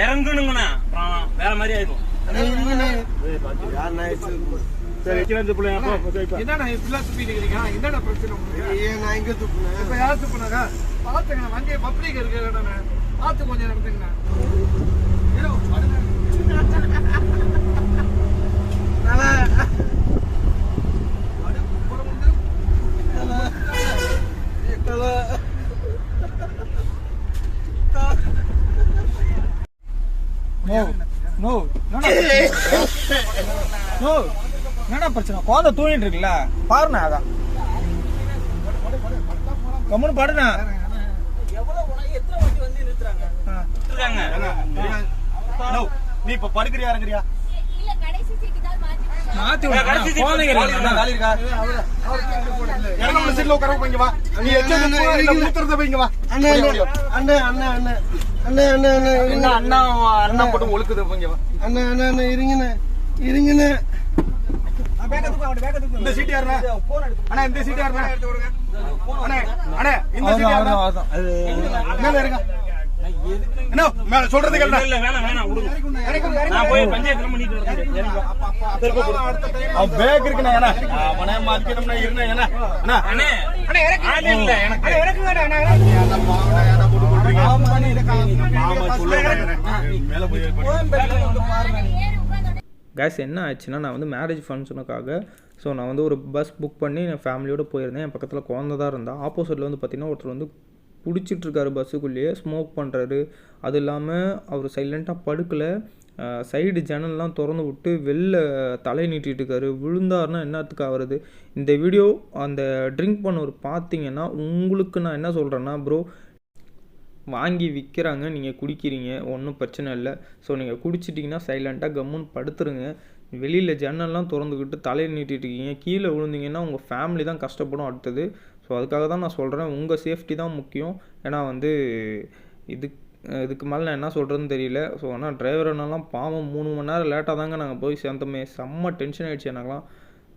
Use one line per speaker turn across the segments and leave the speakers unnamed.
இறங்கணுங்கண்ணா வேற மாதிரி ஆயிடும்.
என்னடா இப்படிலாம் துப்பிட்டு இருக்கீங்க? என்னடா பிரச்சனை உங்களுக்கு? நான் எங்க துப்புனேன்? இப்ப யார் துப்புனாங்க? பாத்துங்க, வண்டியை பப்ளிக் இருக்கு, பார்த்து கொஞ்சம் நடத்துங்கண்ணா.
என்னடா பிரச்சனை? குழந்தை தூங்கிட்டு இருக்குல்ல, பாருண்ணா. அதான் கம்முன்னு பாடுண்ணா.
நீ இப்ப படுக்கிறியா இறங்குறியா? சொல்றது
கேஸ் என்ன ஆச்சுன்னா, நான் வந்து மேரேஜ் ஃபங்க்ஷனுக்காக ஸோ நான் வந்து ஒரு பஸ் புக் பண்ணி என் ஃபேமிலியோடு போயிருந்தேன். என் பக்கத்தில் குழந்தை தான் இருந்தால். ஆப்போசிட்டில் வந்து பார்த்திங்கன்னா ஒருத்தர் வந்து குடிச்சிட்ருக்காரு, பஸ்ஸுக்குள்ளேயே ஸ்மோக் பண்ணுறாரு. அது இல்லாமல் அவர் சைலண்ட்டாக படுக்கலை, சைடு ஜன்னல்லாம் திறந்து விட்டு வெளில தலை நீட்டிகிட்டு இருக்காரு. விழுந்தாருன்னா என்னத்துக்கு ஆகிறது? இந்த வீடியோ அந்த ட்ரிங்க் பண்ணவர் பார்த்தீங்கன்னா, உங்களுக்கு நான் என்ன சொல்கிறேன்னா, ப்ரோ வாங்கி விற்கிறாங்க, நீங்கள் குடிக்கிறீங்க, ஒன்றும் பிரச்சனை இல்லை. ஸோ நீங்கள் குடிச்சிட்டிங்கன்னா சைலண்ட்டாக கம்முன்னு படுத்துருங்க. வெளியில் ஜன்னல்லாம் திறந்துக்கிட்டு தலையை நீட்டிகிட்டு இருக்கீங்க, கீழே விழுந்தீங்கன்னா உங்கள் ஃபேமிலி தான் கஷ்டப்படும் அடுத்தது. ஸோ அதுக்காக தான் நான் சொல்கிறேன், உங்கள் சேஃப்டி தான் முக்கியம். ஏன்னா வந்து இதுக்கு மேலே நான் என்ன சொல்கிறதுன்னு தெரியல. ஸோ ஆனால் டிரைவர்னாலாம் பாவம் 3 மணி நேரம் லேட்டாக தாங்க நாங்கள் போய் சேர்ந்தோமே. செம்ம டென்ஷன் ஆகிடுச்சு எனக்குலாம்.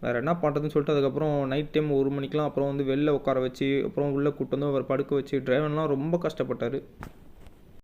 வேறு என்ன பண்ணுறதுன்னு சொல்லிட்டு அதுக்கப்புறம் நைட் டைம் 1 மணிக்கெலாம் அப்புறம் வந்து வெளில உட்கார வச்சு அப்புறம் உள்ளே கூட்டு வந்து அவர் படுக்க வச்சு டிரைவர்லாம் ரொம்ப கஷ்டப்பட்டார்.